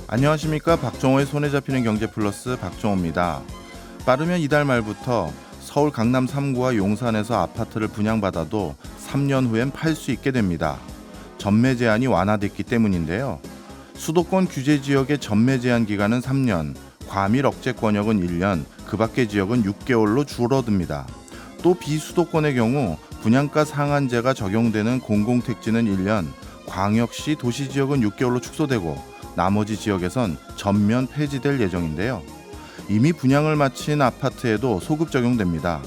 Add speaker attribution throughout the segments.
Speaker 1: 안녕하십니까. 박정호의 손에 잡히는 경제 플러스 박정호입니다. 빠르면 이달 말부터 서울 강남 3구와 용산에서 아파트를 분양받아도 3년 후엔 팔 수 있게 됩니다. 전매 제한이 완화됐기 때문인데요. 수도권 규제 지역의 전매 제한 기간은 3년, 과밀 억제 권역은 1년, 그 밖의 지역은 6개월로 줄어듭니다. 또 비수도권의 경우 분양가 상한제가 적용되는 공공택지는 1년, 광역시 도시지역은 6개월로 축소되고 나머지 지역에선 전면 폐지될 예정인데요. 이미 분양을 마친 아파트에도 소급 적용됩니다.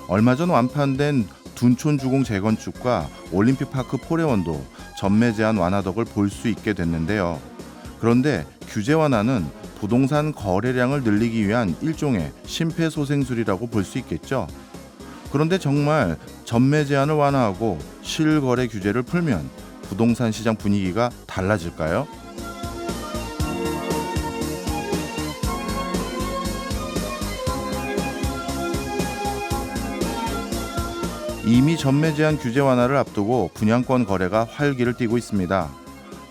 Speaker 1: 얼마 전 완판된 둔촌 주공 재건축과 올림픽파크 포레원도 전매 제한 완화 덕을 볼 수 있게 됐는데요. 그런데 규제 완화는 부동산 거래량을 늘리기 위한 일종의 심폐소생술이라고 볼 수 있겠죠. 그런데 정말 전매 제한을 완화하고 실거래 규제를 풀면 부동산 시장 분위기가 달라질까요? 이미 전매 제한 규제 완화를 앞두고 분양권 거래가 활기를 띠고 있습니다.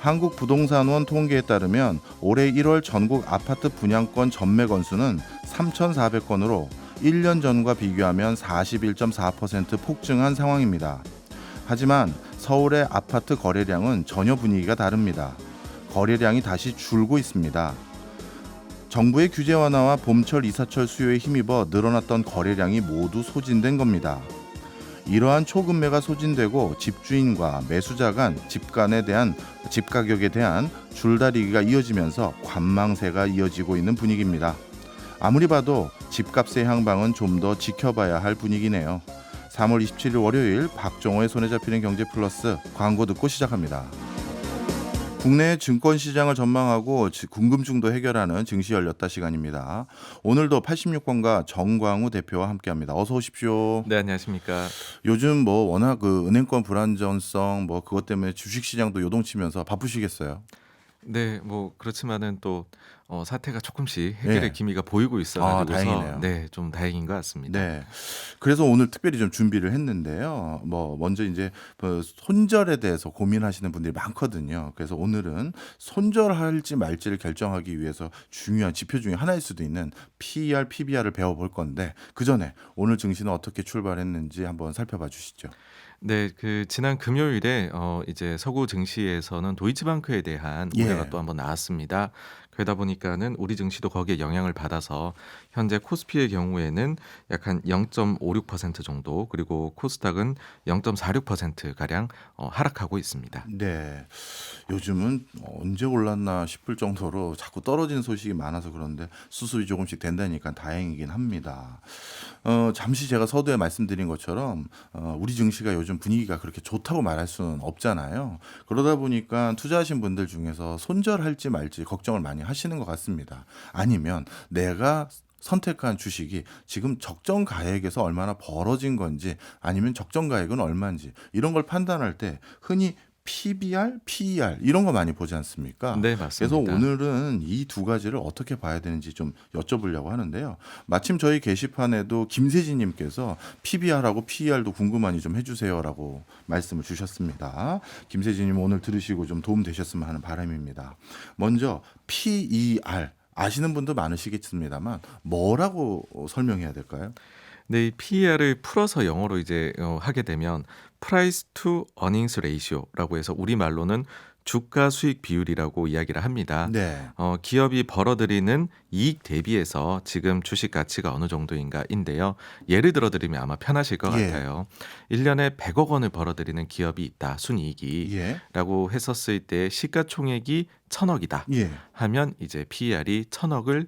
Speaker 1: 한국부동산원 통계에 따르면 올해 1월 전국 아파트 분양권 전매 건수는 3,400건으로 1년 전과 비교하면 41.4% 폭증한 상황입니다. 하지만 서울의 아파트 거래량은 전혀 분위기가 다릅니다. 거래량이 다시 줄고 있습니다. 정부의 규제 완화와 봄철 이사철 수요에 힘입어 늘어났던 거래량이 모두 소진된 겁니다. 이러한 초급매가 소진되고 집주인과 매수자 간 집 가격에 대한 줄다리기가 이어지면서 관망세가 이어지고 있는 분위기입니다. 아무리 봐도 집값의 향방은 좀 더 지켜봐야 할 분위기네요. 3월 27일 월요일 박정호의 손에 잡히는 경제 플러스 광고 듣고 시작합니다. 국내 증권시장을 전망하고 궁금증도 해결하는 증시 열렸다 시간입니다. 오늘도 86번가 정광우 대표와 함께합니다. 어서 오십시오.
Speaker 2: 네, 안녕하십니까.
Speaker 1: 요즘 뭐 워낙 그 은행권 불안전성 뭐 그것 때문에 주식시장도 요동치면서 바쁘시겠어요?
Speaker 2: 네, 뭐 그렇지만은 또 사태가 조금씩 해결의
Speaker 1: 네.
Speaker 2: 기미가 보이고 있어가지고서
Speaker 1: 다행이네요.
Speaker 2: 네, 좀 다행인 것 같습니다.
Speaker 1: 네. 그래서 오늘 특별히 좀 준비를 했는데요. 뭐 먼저 이제 그 손절에 대해서 고민하시는 분들이 많거든요. 그래서 오늘은 손절할지 말지를 결정하기 위해서 중요한 지표 중에 하나일 수도 있는 PER, PBR을 배워볼 건데 그 전에 오늘 증시는 어떻게 출발했는지 한번 살펴봐 주시죠.
Speaker 2: 네, 그 지난 금요일에 이제 서구 증시에서는 도이치방크에 대한 우려가
Speaker 1: 예.
Speaker 2: 또 한번 나왔습니다. 그러다 보니까는 우리 증시도 거기에 영향을 받아서 현재 코스피의 경우에는 약 한 0.56% 정도, 그리고 코스닥은 0.46% 가량 하락하고 있습니다.
Speaker 1: 네. 요즘은 언제 올랐나 싶을 정도로 자꾸 떨어지는 소식이 많아서 그런데 수습이 조금씩 된다니까 다행이긴 합니다. 잠시 제가 서두에 말씀드린 것처럼 우리 증시가 요즘 분위기가 그렇게 좋다고 말할 수는 없잖아요. 그러다 보니까 투자하신 분들 중에서 손절할지 말지 걱정을 많이 하시는 것 같습니다. 아니면 내가 선택한 주식이 지금 적정 가액에서 얼마나 벌어진 건지 아니면 적정 가액은 얼마인지 이런 걸 판단할 때 흔히 PBR, PER 이런 거 많이 보지 않습니까?
Speaker 2: 네,
Speaker 1: 그래서
Speaker 2: 맞습니다.
Speaker 1: 오늘은 이 두 가지를 어떻게 봐야 되는지 좀 여쭤보려고 하는데요. 마침 저희 게시판에도 김세진님께서 PBR하고 PER도 궁금하니 좀 해주세요라고 말씀을 주셨습니다. 김세진님 오늘 들으시고 좀 도움 되셨으면 하는 바람입니다. 먼저 PER 아시는 분도 많으시겠습니다만 뭐라고 설명해야 될까요?
Speaker 2: 네, 이 PER을 풀어서 영어로 이제 하게 되면 Price to Earnings Ratio라고 해서 우리말로는 주가 수익 비율이라고 이야기를 합니다.
Speaker 1: 네.
Speaker 2: 기업이 벌어들이는 이익 대비해서 지금 주식 가치가 어느 정도인가인데요. 예를 들어 드리면 아마 편하실 것
Speaker 1: 예.
Speaker 2: 같아요. 1년에 100억 원을 벌어들이는 기업이 있다. 순이익이
Speaker 1: 예.
Speaker 2: 라고 했었을 때 시가총액이 1000억이다.
Speaker 1: 예.
Speaker 2: 하면 이제 PER이 1000억을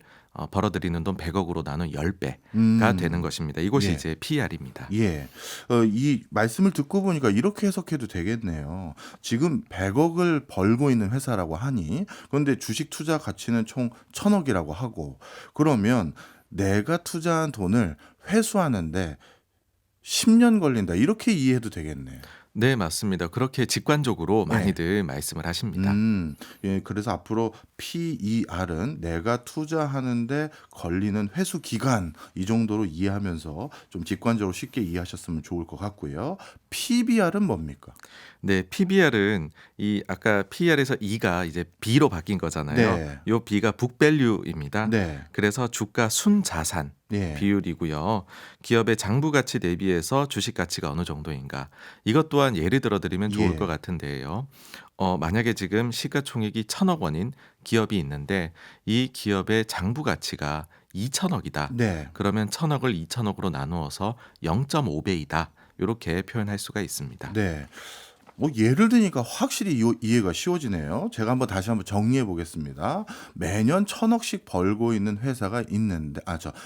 Speaker 2: 벌어들이는 돈 100억으로 나눈 10배가 되는
Speaker 1: 음.
Speaker 2: 것입니다. 이것이
Speaker 1: 예.
Speaker 2: 이제 PER입니다.
Speaker 1: 예. 이 말씀을 듣고 보니까 이렇게 해석해도 되겠네요. 지금 100억을 벌고 있는 회사라고 하니 그런데 주식 투자 가치는 총 1000억이라고 하고 그러면 내가 투자한 돈을 회수하는데 10년 걸린다. 이렇게 이해해도 되겠네요.
Speaker 2: 네, 맞습니다. 그렇게 직관적으로
Speaker 1: 네.
Speaker 2: 많이들 말씀을 하십니다.
Speaker 1: 예, 그래서 앞으로 PER은 내가 투자하는데 걸리는 회수 기간 이 정도로 이해하면서 좀 직관적으로 쉽게 이해하셨으면 좋을 것 같고요. PBR은 뭡니까?
Speaker 2: 네, PBR은 이 아까 PER에서 E가 이제 B로 바뀐 거잖아요.
Speaker 1: 네.
Speaker 2: 요 B가 북밸류입니다.
Speaker 1: 네.
Speaker 2: 그래서 주가 순자산
Speaker 1: 예.
Speaker 2: 비율이고요. 기업의 장부 가치 대비해서 주식 가치가 어느 정도인가. 이것 또한 예를 들어 드리면 좋을
Speaker 1: 예.
Speaker 2: 것 같은데요. 만약에 지금 시가총액이 1,000억 원인 기업이 있는데 이 기업의 장부 가치가 2,000억이다.
Speaker 1: 네.
Speaker 2: 그러면 1,000억을 2,000억으로 나누어서 0.5배이다. 요렇게 표현할 수가 있습니다.
Speaker 1: 네. 뭐 예를 드니까 확실히 이해가 쉬워지네요. 제가 한번 다시 한번 정리해 보겠습니다. 매년 1,000억씩 벌고 있는 회사가 있는데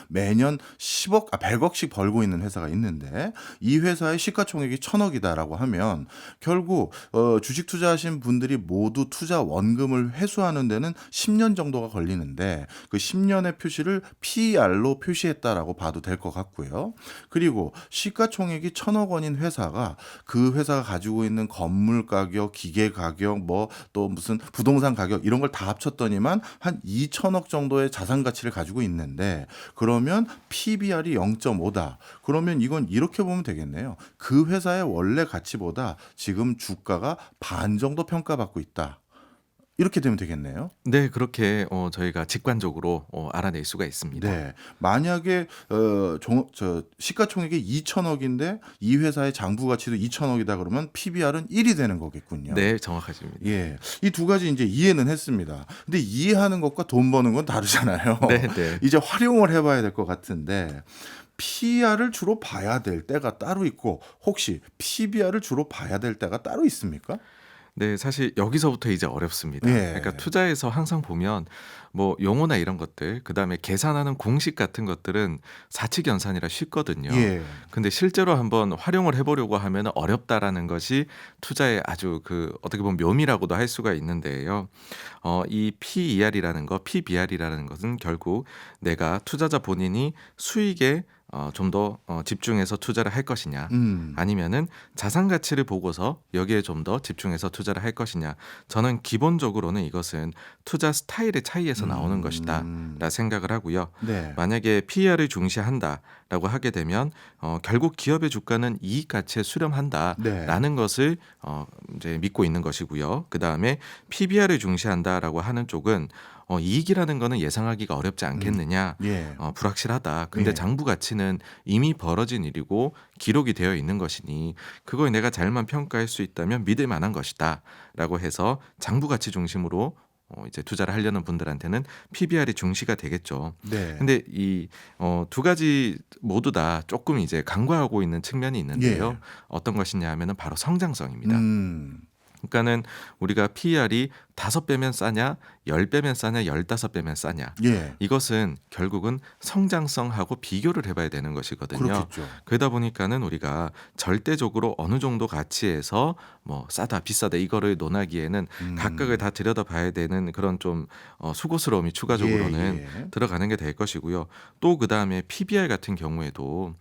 Speaker 1: 매년 100억씩 벌고 있는 회사가 있는데 이 회사의 시가총액이 1,000억이다라고 하면 결국 주식 투자하신 분들이 모두 투자 원금을 회수하는 데는 10년 정도가 걸리는데 그 10년의 표시를 PER로 표시했다라고 봐도 될 것 같고요. 그리고 시가총액이 1,000억 원인 회사가 그 회사가 가지고 있는 건물 가격, 기계 가격, 뭐 또 무슨 부동산 가격 이런 걸 다 합쳤더니만 한 2천억 정도의 자산 가치를 가지고 있는데 그러면 PBR이 0.5다. 그러면 이건 이렇게 보면 되겠네요. 그 회사의 원래 가치보다 지금 주가가 반 정도 평가받고 있다. 이렇게 되면 되겠네요.
Speaker 2: 네, 그렇게 저희가 직관적으로 알아낼 수가 있습니다.
Speaker 1: 네. 만약에 시가총액이 2천억인데 이 회사의 장부 가치도 2천억이다 그러면 PBR은 1이 되는 거겠군요.
Speaker 2: 네, 정확하십니다.
Speaker 1: 예. 이 두 가지 이제 이해는 했습니다. 근데 이해하는 것과 돈 버는 건 다르잖아요.
Speaker 2: 네, 네.
Speaker 1: 이제 활용을 해 봐야 될 것 같은데 PER을 주로 봐야 될 때가 따로 있고 혹시 PBR을 주로 봐야 될 때가 따로 있습니까?
Speaker 2: 네, 사실 여기서부터 이제 어렵습니다.
Speaker 1: 예.
Speaker 2: 그러니까 투자에서 항상 보면 뭐 용어나 이런 것들, 그다음에 계산하는 공식 같은 것들은 사칙연산이라 쉽거든요.
Speaker 1: 예.
Speaker 2: 근데 실제로 한번 활용을 해보려고 하면 어렵다라는 것이 투자의 아주 그 어떻게 보면 묘미라고도 할 수가 있는데요. 이 PER이라는 거, PBR이라는 것은 결국 내가 투자자 본인이 수익에 좀 더 집중해서 투자를 할 것이냐,
Speaker 1: 음.
Speaker 2: 아니면은 자산 가치를 보고서 여기에 좀 더 집중해서 투자를 할 것이냐. 저는 기본적으로는 이것은 투자 스타일의 차이에서 나오는 것이다라 생각을 하고요.
Speaker 1: 네.
Speaker 2: 만약에 PER을 중시한다라고 하게 되면 결국 기업의 주가는 이익 가치에 수렴한다라는
Speaker 1: 네.
Speaker 2: 것을 이제 믿고 있는 것이고요. 그 다음에 PBR을 중시한다라고 하는 쪽은 이익이라는 거는 예상하기가 어렵지 않겠느냐.
Speaker 1: 예.
Speaker 2: 불확실하다. 근데
Speaker 1: 예.
Speaker 2: 장부 가치는 이미 벌어진 일이고 기록이 되어 있는 것이니 그걸 내가 잘만 평가할 수 있다면 믿을 만한 것이다라고 해서 장부 가치 중심으로 이제 투자를 하려는 분들한테는 PBR이 중시가 되겠죠.
Speaker 1: 네.
Speaker 2: 근데 이 두 가지 모두 다 조금 이제 간과하고 있는 측면이 있는데요.
Speaker 1: 예.
Speaker 2: 어떤 것이냐 하면은 바로 성장성입니다.
Speaker 1: 음.
Speaker 2: 그러니까는 우리가 PER이 5배면 싸냐, 10배면 싸냐, 15배면 싸냐.
Speaker 1: 예.
Speaker 2: 이것은 결국은 성장성하고 비교를 해봐야 되는 것이거든요.
Speaker 1: 그렇겠죠.
Speaker 2: 그러다 보니까는 우리가 절대적으로 어느 정도 가치에서 뭐 싸다, 비싸다 이거를 논하기에는 각각을 다 들여다봐야 되는 그런 좀 수고스러움이 추가적으로는
Speaker 1: 예.
Speaker 2: 들어가는 게 될 것이고요. 또 그 다음에 PBR 같은 경우에도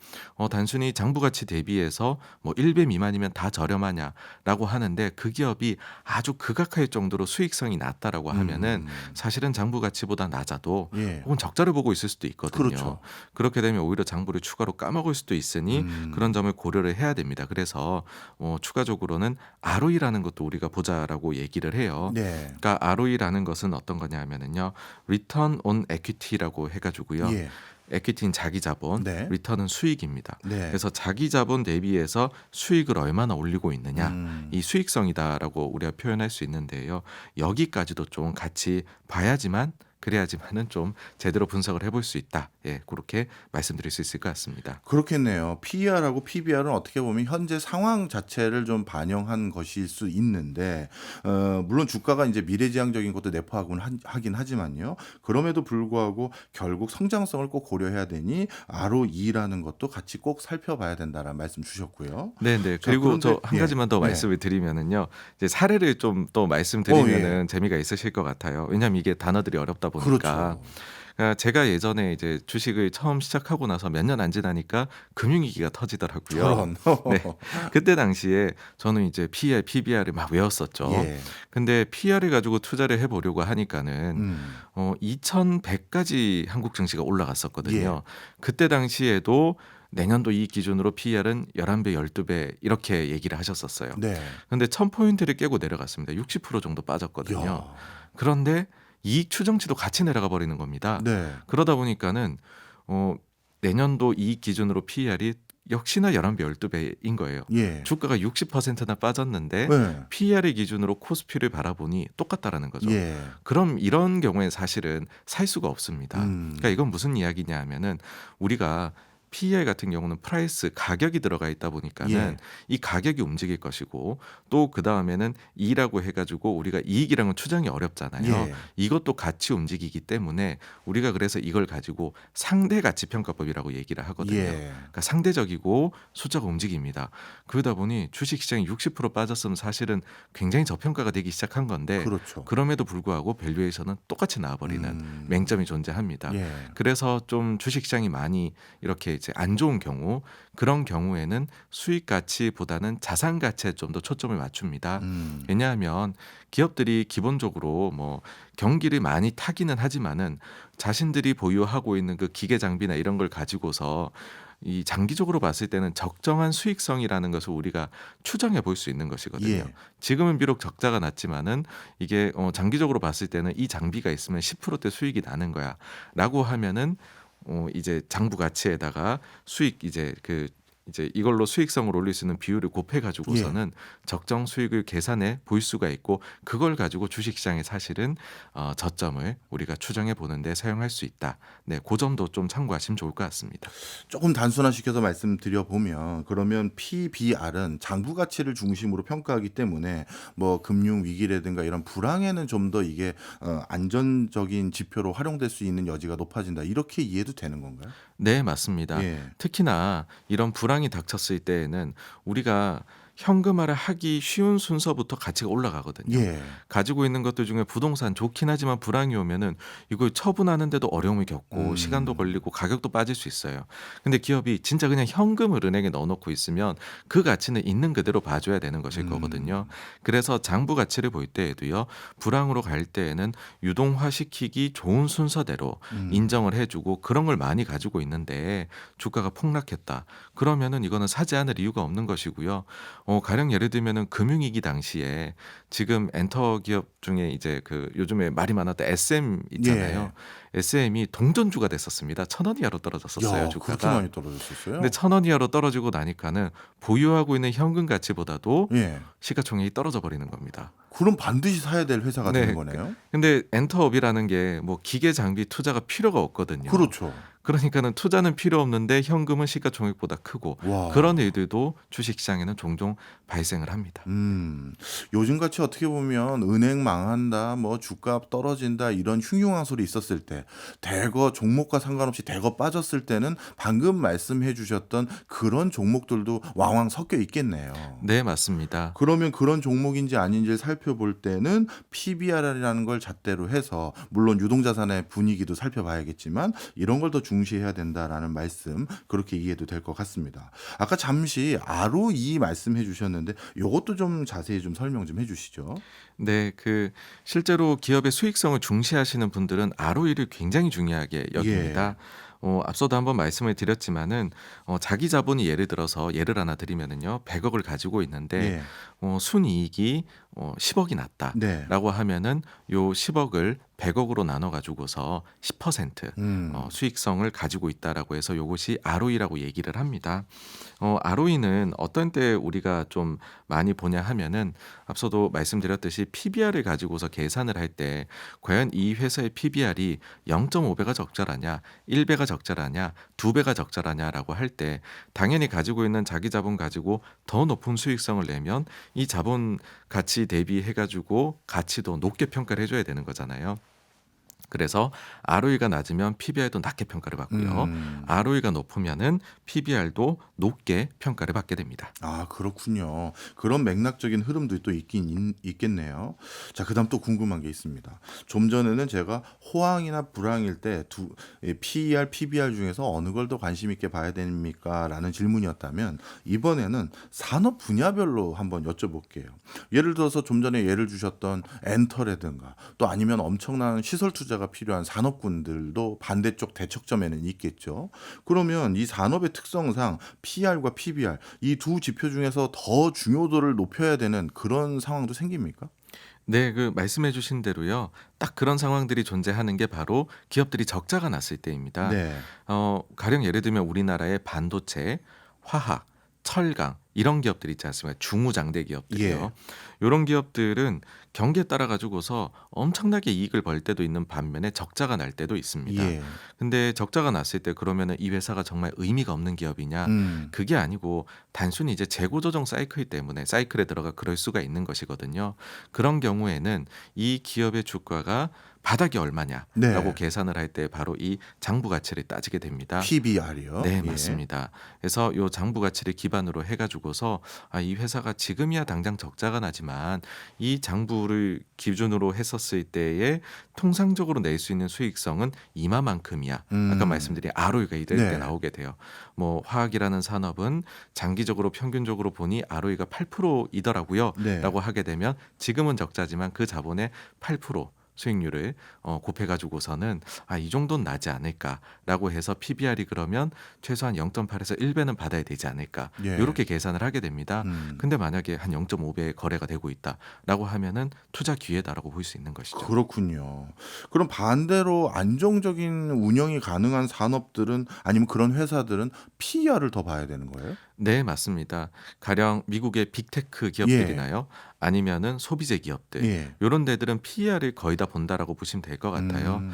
Speaker 2: 단순히 장부 가치 대비해서 뭐 1배 미만이면 다 저렴하냐라고 하는데 그 기업이 아주 극악할 정도로 수익성이 낮다라고 하면은 사실은 장부 가치보다 낮아도
Speaker 1: 예.
Speaker 2: 혹은 적자를 보고 있을 수도 있거든요.
Speaker 1: 그렇죠.
Speaker 2: 그렇게 되면 오히려 장부를 추가로 까먹을 수도 있으니 그런 점을 고려를 해야 됩니다. 그래서 추가적으로는 ROE라는 것도 우리가 보자라고 얘기를 해요.
Speaker 1: 네.
Speaker 2: 그러니까 ROE라는 것은 어떤 거냐 하면은요. Return on Equity라고 해가지고요.
Speaker 1: 예.
Speaker 2: 에퀴티는 자기 자본,
Speaker 1: 네.
Speaker 2: 리턴은 수익입니다.
Speaker 1: 네.
Speaker 2: 그래서 자기 자본 대비해서 수익을 얼마나 올리고 있느냐, 이 수익성이다라고 우리가 표현할 수 있는데요. 여기까지도 좀 같이 봐야지만 그래야지만은 좀 제대로 분석을 해볼 수 있다. 예, 그렇게 말씀드릴 수 있을 것 같습니다.
Speaker 1: 그렇겠네요. PER하고 PBR은 어떻게 보면 현재 상황 자체를 좀 반영한 것일 수 있는데 물론 주가가 이제 미래지향적인 것도 내포하곤 하긴 하지만요. 그럼에도 불구하고 결국 성장성을 꼭 고려해야 되니 ROE라는 것도 같이 꼭 살펴봐야 된다라는 말씀 주셨고요.
Speaker 2: 네, 네.
Speaker 1: 자,
Speaker 2: 그리고
Speaker 1: 그런데
Speaker 2: 저 한
Speaker 1: 예.
Speaker 2: 가지만 더
Speaker 1: 네.
Speaker 2: 말씀을 드리면은요. 이제 사례를 좀 또
Speaker 1: 예.
Speaker 2: 말씀드리면은 재미가 있으실 것 같아요. 왜냐하면 이게 단어들이 어렵다 있다 보니까
Speaker 1: 그렇죠.
Speaker 2: 제가 예전에 이제 주식을 처음 시작하고 나서 몇 년 안 지나니까 금융위기가 터지더라고요.
Speaker 1: 저런.
Speaker 2: 네. 그때 당시에 저는 이제 PER, PBR을 막 외웠었죠.
Speaker 1: 예.
Speaker 2: 근데 PER을 가지고 투자를 해 보려고 하니까는
Speaker 1: 음.
Speaker 2: 2100까지 한국 증시가
Speaker 1: 예.
Speaker 2: 올라갔었거든요. 그때 당시에도 내년도 이익 기준으로 PER은 11배, 12배 이렇게 얘기를 하셨었어요.
Speaker 1: 네.
Speaker 2: 근데 1000포인트를 깨고 내려갔습니다. 60% 정도 빠졌거든요.
Speaker 1: 야.
Speaker 2: 그런데 이익 추정치도 같이 내려가 버리는 겁니다.
Speaker 1: 네.
Speaker 2: 그러다 보니까는 어 내년도 이익 기준으로 PER이 역시나 11배, 12배인 거예요.
Speaker 1: 예.
Speaker 2: 주가가 60%나 빠졌는데
Speaker 1: 네.
Speaker 2: PER 기준으로 코스피를 바라보니 똑같다라는 거죠.
Speaker 1: 예.
Speaker 2: 그럼 이런 경우에 사실은 살 수가 없습니다.
Speaker 1: 음.
Speaker 2: 그러니까 이건 무슨 이야기냐 하면은 우리가 PER 같은 경우는 프라이스 가격이 들어가 있다 보니까는
Speaker 1: 예.
Speaker 2: 이 가격이 움직일 것이고 또 그 다음에는 이라고 해가지고 우리가 이익이랑은 추정이 어렵잖아요.
Speaker 1: 예.
Speaker 2: 이것도 같이 움직이기 때문에 우리가 그래서 이걸 가지고 상대 가치 평가법이라고 얘기를 하거든요.
Speaker 1: 예.
Speaker 2: 그러니까 상대적이고 숫자가 움직입니다. 그러다 보니 주식시장이 60% 빠졌으면 사실은 굉장히 저평가가 되기 시작한 건데
Speaker 1: 그렇죠.
Speaker 2: 그럼에도 불구하고 밸류에이션은 똑같이 나와버리는 맹점이 존재합니다.
Speaker 1: 예.
Speaker 2: 그래서 좀 주식시장이 많이 이렇게 이제 안 좋은 경우 그런 경우에는 수익 가치보다는 자산 가치에 좀 더 초점을 맞춥니다.
Speaker 1: 음.
Speaker 2: 왜냐하면 기업들이 기본적으로 뭐 경기를 많이 타기는 하지만은 자신들이 보유하고 있는 그 기계 장비나 이런 걸 가지고서 이 장기적으로 봤을 때는 적정한 수익성이라는 것을 우리가 추정해 볼 수 있는 것이거든요.
Speaker 1: 예.
Speaker 2: 지금은 비록 적자가 났지만은 이게 장기적으로 봤을 때는 이 장비가 있으면 10%대 수익이 나는 거야라고 하면은 이제 장부 가치에다가 수익 이제 이걸로 수익성을 올릴 수 있는 비율을 곱해 가지고서는 적정 수익을 계산해 볼 수가 있고 그걸 가지고 주식시장에 사실은 저점을 우리가 추정해 보는데 사용할 수 있다. 네, 그 점도 좀 참고하시면 좋을 것 같습니다.
Speaker 1: 조금 단순화시켜서 말씀드려 보면 그러면 PBR은 장부 가치를 중심으로 평가하기 때문에 뭐 금융 위기라든가 이런 불황에는 좀 더 이게 안전적인 지표로 활용될 수 있는 여지가 높아진다. 이렇게 이해도 되는 건가요?
Speaker 2: 네, 맞습니다.
Speaker 1: 예.
Speaker 2: 특히나 이런 불황이 닥쳤을 때에는 우리가 현금화를 하기 쉬운 순서부터 가치가 올라가거든요.
Speaker 1: 예.
Speaker 2: 가지고 있는 것들 중에 부동산 좋긴 하지만 불황이 오면은 이걸 처분하는데도 어려움을 겪고 시간도 걸리고 가격도 빠질 수 있어요. 근데 기업이 진짜 그냥 현금을 은행에 넣어놓고 있으면 그 가치는 있는 그대로 봐줘야 되는 것일 거거든요. 그래서 장부 가치를 볼 때에도요. 불황으로 갈 때에는 유동화시키기 좋은 순서대로 인정을 해주고 그런 걸 많이 가지고 있는데 주가가 폭락했다. 그러면은 이거는 사지 않을 이유가 없는 것이고요. 가령 예를 들면은 금융위기 당시에 지금 엔터 기업 중에 이제 그 요즘에 말이 많았던 SM 있잖아요. SM이 동전주가 됐었습니다. 1,000원 이하로 떨어졌었어요,
Speaker 1: 야, 그렇게
Speaker 2: 주가가.
Speaker 1: 많이 떨어졌었어요?
Speaker 2: 근데 1,000원 이하로 떨어지고 나니까는 보유하고 있는 현금 가치보다도
Speaker 1: 예.
Speaker 2: 시가총액이 떨어져 버리는 겁니다.
Speaker 1: 그럼 반드시 사야 될 회사가
Speaker 2: 네,
Speaker 1: 되는 거네요.
Speaker 2: 근데 엔터업이라는 게 뭐 기계 장비 투자가 필요가 없거든요.
Speaker 1: 그렇죠.
Speaker 2: 그러니까는 투자는 필요 없는데 현금은 시가총액보다 크고
Speaker 1: 와.
Speaker 2: 그런 일들도 주식시장에는 종종 발생을 합니다.
Speaker 1: 요즘같이 어떻게 보면 은행 망한다, 뭐 주가 떨어진다 이런 흉흉한 소리 있었을 때 대거 종목과 상관없이 대거 빠졌을 때는 방금 말씀해 주셨던 그런 종목들도 왕왕 섞여 있겠네요.
Speaker 2: 네, 맞습니다.
Speaker 1: 그러면 그런 종목인지 아닌지를 살펴볼 때는 PBR이라는 걸 잣대로 해서 물론 유동자산의 분위기도 살펴봐야겠지만 이런 걸 더 중시해야 된다라는 말씀 그렇게 이해도 될 것 같습니다. 아까 잠시 ROE 말씀해 주셨는데 이것도 좀 자세히 좀 설명 좀 해주시죠.
Speaker 2: 네, 그 실제로 기업의 수익성을 중시하시는 분들은 ROE를 굉장히 중요하게 여깁니다. 앞서도 한번 말씀을 드렸지만은 자기 자본이 예를 들어서 예를 하나 드리면은요, 100억을 가지고 있는데 순이익이 10억이
Speaker 1: 네.
Speaker 2: 났다라고 하면은 요 10억을 100억으로 나눠 가지고서 10% 수익성을 가지고 있다라고 해서 요것이 ROE라고 얘기를 합니다. ROE는 어떤 때 우리가 좀 많이 보냐 하면은 앞서도 말씀드렸듯이 PBR을 가지고서 계산을 할 때 과연 이 회사의 PBR이 0.5배가 적절하냐, 1배가 적절하냐, 2배가 적절하냐라고 할 때 당연히 가지고 있는 자기 자본 가지고 더 높은 수익성을 내면 이 자본 가치 대비해 가지고 가치도 높게 평가를 해줘야 되는 거잖아요. 그래서 ROE가 낮으면 PBR도 낮게 평가를 받고요. ROE가 높으면은 PBR도 높게 평가를 받게 됩니다.
Speaker 1: 아, 그렇군요. 그런 맥락적인 흐름도 또 있겠네요. 자, 그다음 또 궁금한 게 있습니다. 좀 전에는 제가 호황이나 불황일 때 PER, PBR 중에서 어느 걸 더 관심 있게 봐야 됩니까? 라는 질문이었다면 이번에는 산업 분야별로 한번 여쭤볼게요. 예를 들어서 좀 전에 예를 주셨던 엔터라든가 또 아니면 엄청난 시설 투자가 필요한 산업군들도 반대쪽 대척점에는 있겠죠. 그러면 이 산업의 특성상 PR과 PBR 이 두 지표 중에서 더 중요도를 높여야 되는 그런 상황도 생깁니까?
Speaker 2: 네, 그 말씀해 주신 대로요. 딱 그런 상황들이 존재하는 게 바로 기업들이 적자가 났을 때입니다.
Speaker 1: 네.
Speaker 2: 가령 예를 들면 우리나라의 반도체, 화학, 철강 이런 기업들 있지 않습니까? 중후장대
Speaker 1: 예.
Speaker 2: 기업들이요. 요런 기업들은 경기에 따라 가지고서 엄청나게 이익을 벌 때도 있는 반면에 적자가 날 때도 있습니다.
Speaker 1: 예.
Speaker 2: 근데 적자가 났을 때 그러면은 이 회사가 정말 의미가 없는 기업이냐?
Speaker 1: 음.
Speaker 2: 그게 아니고 단순히 이제 재고 조정 사이클 때문에 사이클에 들어가 그럴 수가 있는 것이거든요. 그런 경우에는 이 기업의 주가가 바닥이 얼마냐라고
Speaker 1: 네.
Speaker 2: 계산을 할 때 바로 이 장부 가치를 따지게 됩니다.
Speaker 1: PBR이요.
Speaker 2: 네,
Speaker 1: 예.
Speaker 2: 맞습니다. 그래서 요 장부 가치를 기반으로 해 가지고서 이 회사가 지금이야 당장 적자가 나지만 이 장부를 기준으로 했었을 때에 통상적으로 낼 수 있는 수익성은 이마만큼이야. 아까
Speaker 1: 음.
Speaker 2: 말씀드린 ROE가 이럴 때
Speaker 1: 네.
Speaker 2: 나오게 돼요. 뭐 화학이라는 산업은 장기적으로 평균적으로 보니 ROE가 8%이더라고요.
Speaker 1: 네.
Speaker 2: 라고 하게 되면 지금은 적자지만 그 자본의 8% 수익률을 곱해 가지고서는 이 정도는 나지 않을까라고 해서 PBR이 그러면 최소한 0.8에서 1배는 받아야 되지 않을까.
Speaker 1: 예.
Speaker 2: 요렇게 계산을 하게 됩니다.
Speaker 1: 음.
Speaker 2: 근데 만약에 한 0.5배 거래가 되고 있다라고 하면은 투자 기회다라고 볼 수 있는 것이죠.
Speaker 1: 그렇군요. 그럼 반대로 안정적인 운영이 가능한 산업들은 아니면 그런 회사들은 PER을 더 봐야 되는 거예요?
Speaker 2: 네, 맞습니다. 가령 미국의 빅테크
Speaker 1: 예.
Speaker 2: 기업들이나요? 아니면은 소비재 기업들.
Speaker 1: 예.
Speaker 2: 요런 데들은 PER을 거의 다 본다라고 보시면 될 것 같아요.
Speaker 1: 음.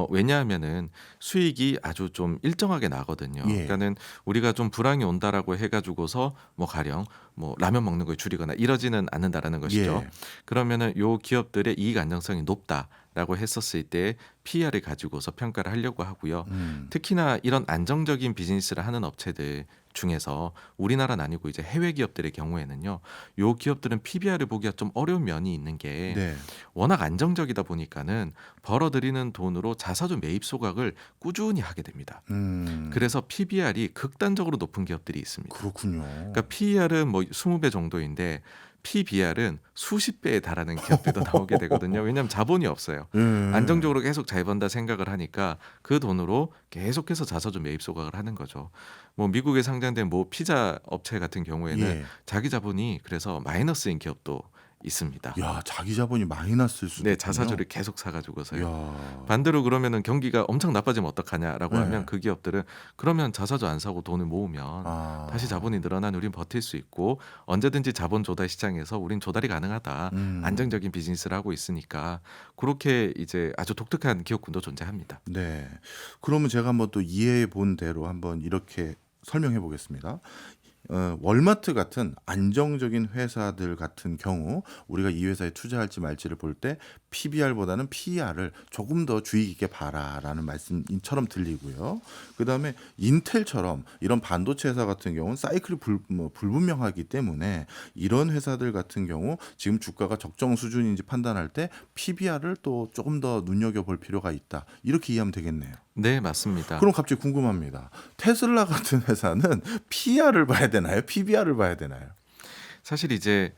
Speaker 2: 왜냐하면은 수익이 아주 좀 일정하게 나거든요.
Speaker 1: 예.
Speaker 2: 그러니까는 우리가 좀 불황이 온다라고 해 가지고서 뭐 가령 뭐 라면 먹는 걸 줄이거나 이러지는 않는다라는 것이죠.
Speaker 1: 예.
Speaker 2: 그러면은 요 기업들의 이익 안정성이 높다라고 했었을 때 PER을 가지고서 평가를 하려고 하고요.
Speaker 1: 음.
Speaker 2: 특히나 이런 안정적인 비즈니스를 하는 업체들 중에서 우리나라는 아니고 이제 해외 기업들의 경우에는요. 요 기업들은 PBR을 보기가 좀 어려운 면이 있는 게
Speaker 1: 네.
Speaker 2: 워낙 안정적이다 보니까는 벌어들이는 돈으로 자사주 매입 소각을 꾸준히 하게 됩니다.
Speaker 1: 음.
Speaker 2: 그래서 PBR이 극단적으로 높은 기업들이 있습니다.
Speaker 1: 그렇군요.
Speaker 2: 그러니까 PER은 뭐 20배 정도인데 PBR은 수십 배에 달하는 기업들도 나오게 되거든요. 왜냐하면 자본이 없어요.
Speaker 1: 예.
Speaker 2: 안정적으로 계속 잘 번다 생각을 하니까 그 돈으로 계속해서 자사주 매입 소각을 하는 거죠. 뭐 미국에 상장된 뭐 피자 업체 같은 경우에는
Speaker 1: 예.
Speaker 2: 자기 자본이 그래서 마이너스인 기업도 있습니다.
Speaker 1: 야, 자기 자본이 마이너스일 수도
Speaker 2: 네,
Speaker 1: 있군요.
Speaker 2: 자사주를 계속 사가지고서요.
Speaker 1: 야.
Speaker 2: 반대로 그러면은 경기가 엄청 나빠지면 어떡하냐라고
Speaker 1: 네.
Speaker 2: 하면 그 기업들은 그러면 자사주 안 사고 돈을 모으면
Speaker 1: 아.
Speaker 2: 다시 자본이 늘어난 우린 버틸 수 있고 언제든지 자본 조달 시장에서 우린 조달이 가능하다.
Speaker 1: 음.
Speaker 2: 안정적인 비즈니스를 하고 있으니까 그렇게 이제 아주 독특한 기업군도 존재합니다.
Speaker 1: 네. 그러면 제가 한번 또 이해해 본 대로 한번 이렇게 설명해 보겠습니다. 월마트 같은 안정적인 회사들 같은 경우 우리가 이 회사에 투자할지 말지를 볼 때 PBR보다는 PER을 조금 더 주의 깊게 봐라라는 말씀처럼 들리고요. 그다음에 인텔처럼 이런 반도체 회사 같은 경우는 사이클이 불분명하기 때문에 이런 회사들 같은 경우 지금 주가가 적정 수준인지 판단할 때 PBR을 또 조금 더 눈여겨볼 필요가 있다. 이렇게 이해하면 되겠네요.
Speaker 2: 네, 맞습니다.
Speaker 1: 그럼 갑자기 궁금합니다. 테슬라 같은 회사는 PER을 봐야 되나요? PBR을 봐야 되나요?
Speaker 2: 사실 이제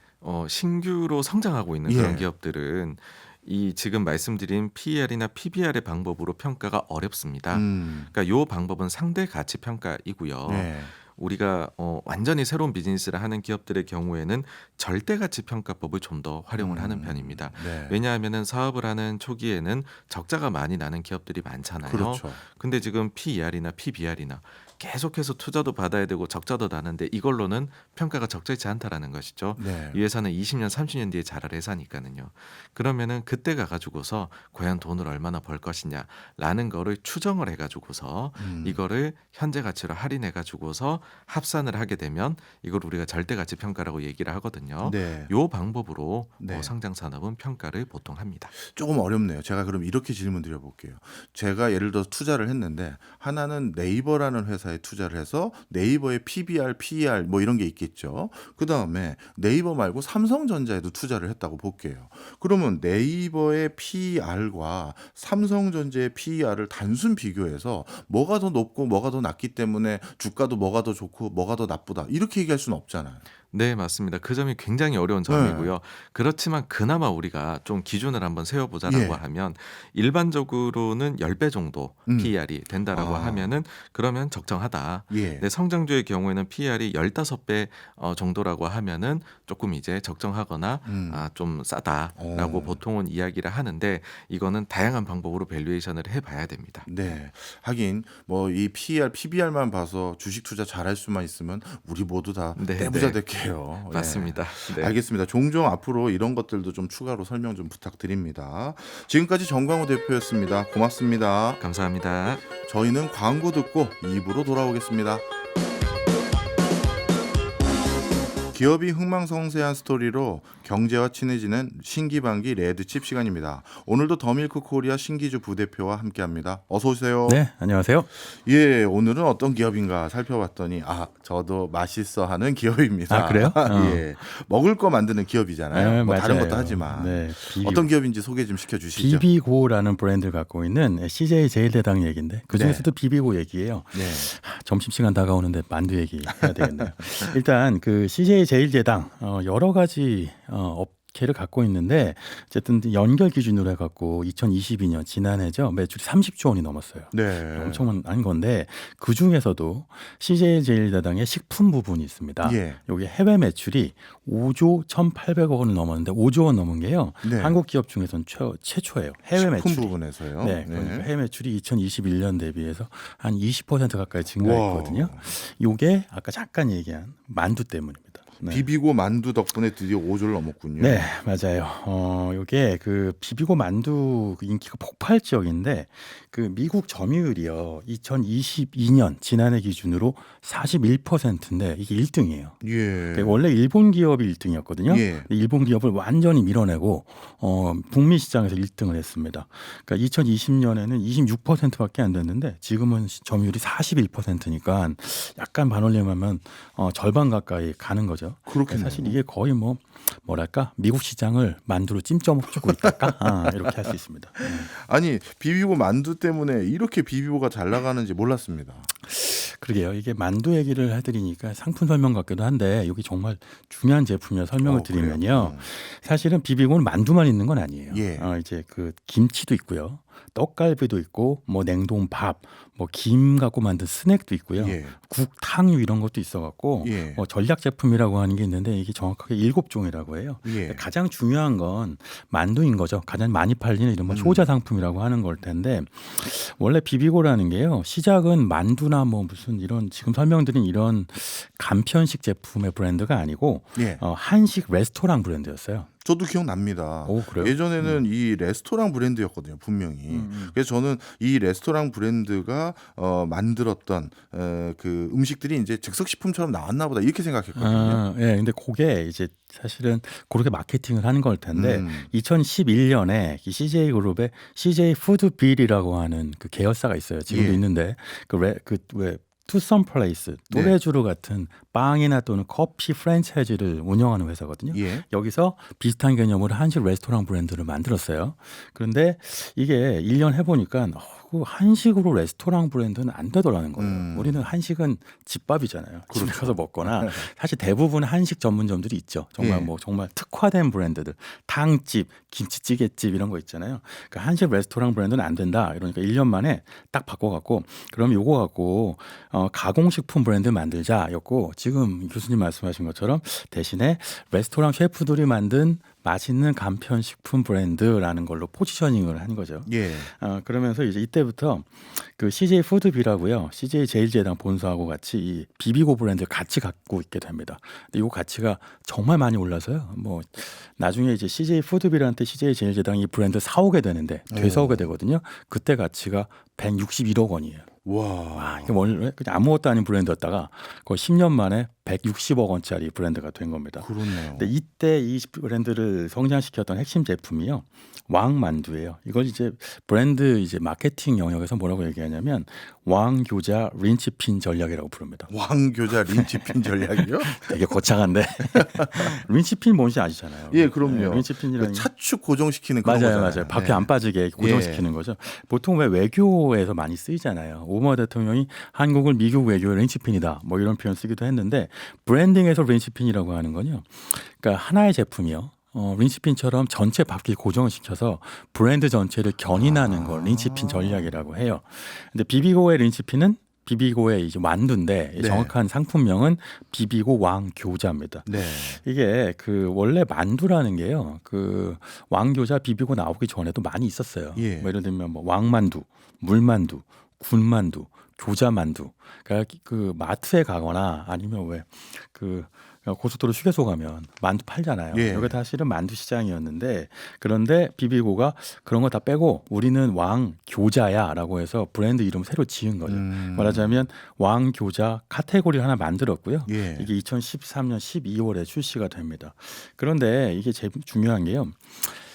Speaker 2: 신규로 성장하고 있는 그런
Speaker 1: 예.
Speaker 2: 기업들은 이 지금 말씀드린 PER이나 PBR의 방법으로 평가가 어렵습니다.
Speaker 1: 음.
Speaker 2: 그러니까 요 방법은 상대 가치 평가이고요.
Speaker 1: 네.
Speaker 2: 우리가 완전히 새로운 비즈니스를 하는 기업들의 경우에는 절대 가치 평가법을 좀 더 활용을 하는 편입니다.
Speaker 1: 네.
Speaker 2: 왜냐하면은 사업을 하는 초기에는 적자가 많이 나는 기업들이 많잖아요.
Speaker 1: 그렇죠.
Speaker 2: 근데 지금 PER이나 PBR이나 계속해서 투자도 받아야 되고 적자도 나는데 이걸로는 평가가 적절치 않다라는 것이죠.
Speaker 1: 네.
Speaker 2: 이 회사는 20년, 30년 뒤에 자랄 회사니까는요. 그러면은 그때 가가지고서 과연 돈을 얼마나 벌 것이냐라는 거를 추정을 해가지고서 이거를 현재 가치로 할인해가지고서 합산을 하게 되면 이걸 우리가 절대 가치 평가라고 얘기를 하거든요.
Speaker 1: 네.
Speaker 2: 요 방법으로
Speaker 1: 네.
Speaker 2: 상장 산업은 평가를 보통 합니다.
Speaker 1: 조금 어렵네요. 제가 그럼 이렇게 질문 드려볼게요. 제가 예를 들어서 투자를 했는데 하나는 네이버라는 회사에 회사에 투자를 해서 네이버의 PBR, PER 뭐 이런 게 있겠죠. 그다음에 네이버 말고 삼성전자에도 투자를 했다고 볼게요. 그러면 네이버의 PER과 삼성전자의 PER을 단순 비교해서 뭐가 더 높고 뭐가 더 낮기 때문에 주가도 뭐가 더 좋고 뭐가 더 나쁘다 이렇게 얘기할 수는 없잖아요.
Speaker 2: 네, 맞습니다. 그 점이 굉장히 어려운
Speaker 1: 네.
Speaker 2: 점이고요. 그렇지만 그나마 우리가 좀 기준을 한번 세워보자라고
Speaker 1: 예.
Speaker 2: 하면 일반적으로는 10배 정도
Speaker 1: 음.
Speaker 2: PER이 된다라고
Speaker 1: 아.
Speaker 2: 하면은 그러면 적정하다.
Speaker 1: 예.
Speaker 2: 네, 성장주의 경우에는 PER이 15배 정도라고 하면은 조금 이제 적정하거나 좀 싸다라고
Speaker 1: 어.
Speaker 2: 보통은 이야기를 하는데 이거는 다양한 방법으로 밸류에이션을 해봐야 됩니다.
Speaker 1: 네. 하긴 뭐 이 PER, PBR만 봐서 주식 투자 잘할 수만 있으면 우리 모두 다
Speaker 2: 네,
Speaker 1: 떼부자
Speaker 2: 네.
Speaker 1: 될게요. 예.
Speaker 2: 맞습니다. 네.
Speaker 1: 알겠습니다. 종종 앞으로 이런 것들도 좀 추가로 설명 좀 부탁드립니다. 지금까지 정광호 대표였습니다. 고맙습니다.
Speaker 2: 감사합니다.
Speaker 1: 저희는 광고 듣고 2부로 돌아오겠습니다. 기업이 흥망성쇠한 스토리로 경제와 친해지는 신기반기 레드칩 시간입니다. 오늘도 더밀크 코리아 신기주 부대표와 함께합니다. 어서 오세요.
Speaker 3: 네, 안녕하세요.
Speaker 1: 예, 오늘은 어떤 기업인가 살펴봤더니 저도 맛있어하는 기업입니다.
Speaker 3: 아, 그래요?
Speaker 1: 예, 먹을 거 만드는 기업이잖아요.
Speaker 3: 네,
Speaker 1: 뭐 다른
Speaker 3: 맞아요.
Speaker 1: 것도 하지만
Speaker 3: 네,
Speaker 1: 어떤 기업인지 소개 좀 시켜주시죠.
Speaker 3: 비비고라는 브랜드를 갖고 있는 CJ 제일대당 얘기인데 그 중에서도 비비고 얘기예요.
Speaker 1: 네.
Speaker 3: 점심시간 다가오는데 만두 얘기 해야 되겠네요. 일단 그 CJ 제일제당 여러 가지 업계를 갖고 있는데 어쨌든 연결 기준으로 해갖고 2022년 지난해죠 매출이 30조 원이 넘었어요.
Speaker 1: 네.
Speaker 3: 엄청난 건데 그 중에서도 CJ 제일제당의 식품 부분이 있습니다.
Speaker 1: 예.
Speaker 3: 여기 해외 매출이 5조 1,800억 원을 넘었는데 5조 원 넘은 게요.
Speaker 1: 네.
Speaker 3: 한국 기업 중에서는 최초예요. 해외
Speaker 1: 식품
Speaker 3: 매출이.
Speaker 1: 부분에서요.
Speaker 3: 네, 그러니까 해외 매출이 2021년 대비해서 한 20% 가까이 증가했거든요.
Speaker 1: 와.
Speaker 3: 이게 아까 잠깐 얘기한 만두 때문입니다. 네.
Speaker 1: 비비고 만두 덕분에 드디어 5조를 넘었군요.
Speaker 3: 네, 맞아요. 요게 그 비비고 만두 인기가 폭발적인데 그 미국 점유율이요. 2022년 지난해 기준으로 41%인데 이게 1등이에요.
Speaker 1: 예.
Speaker 3: 원래 일본 기업이 1등이었거든요.
Speaker 1: 예.
Speaker 3: 일본 기업을 완전히 밀어내고 북미 시장에서 1등을 했습니다. 그러니까 2020년에는 26%밖에 안 됐는데 지금은 점유율이 41%니까 약간 반올림하면 절반 가까이 가는 거죠.
Speaker 1: 그렇겠네요.
Speaker 3: 사실 이게 거의 뭐랄까 미국 시장을 만두로 찜쪄먹고 있달까 이렇게 할 수 있습니다.
Speaker 1: 아니 비비고 만두 때문에 이렇게 비비고가 잘 나가는지 몰랐습니다.
Speaker 3: 그러게요. 이게 만두 얘기를 해드리니까 상품 설명 같기도 한데 여기 정말 중요한 제품이라 설명을 드리면요. 사실은 비비고는 만두만 있는 건 아니에요.
Speaker 1: 예.
Speaker 3: 이제 그 김치도 있고요. 떡갈비도 있고 뭐 냉동밥, 뭐 김 갖고 만든 스낵도 있고요.
Speaker 1: 예.
Speaker 3: 국, 탕류 이런 것도 있어갖고
Speaker 1: 예.
Speaker 3: 전략 제품이라고 하는 게 있는데 이게 정확하게 7종이라고 해요.
Speaker 1: 예.
Speaker 3: 가장 중요한 건 만두인 거죠. 가장 많이 팔리는 이런 소자 상품이라고 하는 걸 텐데 원래 비비고라는 게요. 시작은 만두나 뭐 무슨 이런 지금 설명드린 이런 간편식 제품의 브랜드가 아니고
Speaker 1: 예.
Speaker 3: 한식 레스토랑 브랜드였어요.
Speaker 1: 저도 기억납니다.
Speaker 3: 오, 그래요?
Speaker 1: 예전에는 이 레스토랑 브랜드였거든요, 분명히. 그래서 저는 이 레스토랑 브랜드가 만들었던 그 음식들이 이제 즉석식품처럼 나왔나 보다 이렇게 생각했거든요.
Speaker 3: 예, 근데 그게 이제 사실은 그렇게 마케팅을 하는 걸 텐데 2011년에 이 CJ 그룹의 CJ 푸드빌이라고 하는 그 계열사가 있어요. 지금도
Speaker 1: 예.
Speaker 3: 있는데 왜 투썸 플레이스, 또레주루 같은 빵이나 또는 커피 프랜차이즈를 운영하는 회사거든요.
Speaker 1: 예.
Speaker 3: 여기서 비슷한 개념으로 한식 레스토랑 브랜드를 만들었어요. 그런데 이게 1년 해보니까 그 한식으로 레스토랑 브랜드는 안 되더라는 거예요. 우리는 한식은 집밥이잖아요. 집에 가서 먹거나 사실 대부분 한식 전문점들이 있죠. 정말
Speaker 1: 예.
Speaker 3: 정말 특화된 브랜드들, 탕집, 김치찌개집 이런 거 있잖아요. 그러니까 한식 레스토랑 브랜드는 안 된다. 이러니까 1년 만에 딱 바꿔갖고 그럼 요거 갖고 가공식품 브랜드 만들자였고 지금 교수님 말씀하신 것처럼 대신에 레스토랑 셰프들이 만든 맛있는 간편식품 브랜드라는 걸로 포지셔닝을 한 거죠.
Speaker 1: 예.
Speaker 3: 그러면서 이제 이때부터 그 CJ 푸드빌하고요, CJ 제일제당 본사하고 같이 이 비비고 브랜드를 같이 갖고 있게 됩니다. 근데 이 가치가 정말 많이 올라서요. 뭐 나중에 이제 CJ 푸드빌한테 CJ 제일제당이 이 브랜드 사오게 되는데 되사오게 되거든요. 그때 가치가 161억 원이에요.
Speaker 1: 와.
Speaker 3: 이게 원래 그냥 아무것도 아닌 브랜드였다가 거의 10년 만에 160억 원짜리 브랜드가 된 겁니다.
Speaker 1: 그렇네요.
Speaker 3: 근데 이때 이 브랜드를 성장시켰던 핵심 제품이요. 왕만두예요. 이걸 이제 브랜드 이제 마케팅 영역에서 뭐라고 얘기하냐면 왕교자 린치핀 전략이라고 부릅니다.
Speaker 1: 왕교자 린치핀 전략이요?
Speaker 3: 되게 거창한데 린치핀 뭔지 아시잖아요.
Speaker 1: 예, 그럼요.
Speaker 3: 린치핀이라는
Speaker 1: 그 차축 고정시키는 그런
Speaker 3: 맞아요,
Speaker 1: 거잖아요.
Speaker 3: 맞아요. 바퀴
Speaker 1: 네.
Speaker 3: 안 빠지게 고정시키는 거죠. 보통 왜 외교에서 많이 쓰이잖아요. 오바마 대통령이 한국을 미국 외교의 린치핀이다, 뭐 이런 표현 쓰기도 했는데 브랜딩에서 린치핀이라고 하는 건요. 그러니까 하나의 제품이요. 린치핀처럼 전체 바퀴 고정을 시켜서 브랜드 전체를 견인하는 걸 린치핀 전략이라고 해요. 근데 비비고의 린치핀은 비비고의 이제 만두인데
Speaker 1: 네.
Speaker 3: 정확한 상품명은 비비고 왕교자입니다.
Speaker 1: 네.
Speaker 3: 이게 그 원래 만두라는 게요. 그 왕교자 비비고 나오기 전에도 많이 있었어요.
Speaker 1: 예.
Speaker 3: 뭐 예를 들면 뭐 왕만두, 물만두, 군만두, 교자만두. 그러니까 그 마트에 가거나 아니면 왜 그 고속도로 휴게소 가면 만두 팔잖아요.
Speaker 1: 예.
Speaker 3: 여기 다 실은 만두 시장이었는데 그런데 비비고가 그런 거 다 빼고 우리는 왕교자야라고 해서 브랜드 이름 새로 지은 거죠. 말하자면 왕교자 카테고리를 하나 만들었고요.
Speaker 1: 예.
Speaker 3: 이게 2013년 12월에 출시가 됩니다. 그런데 이게 제일 중요한 게요.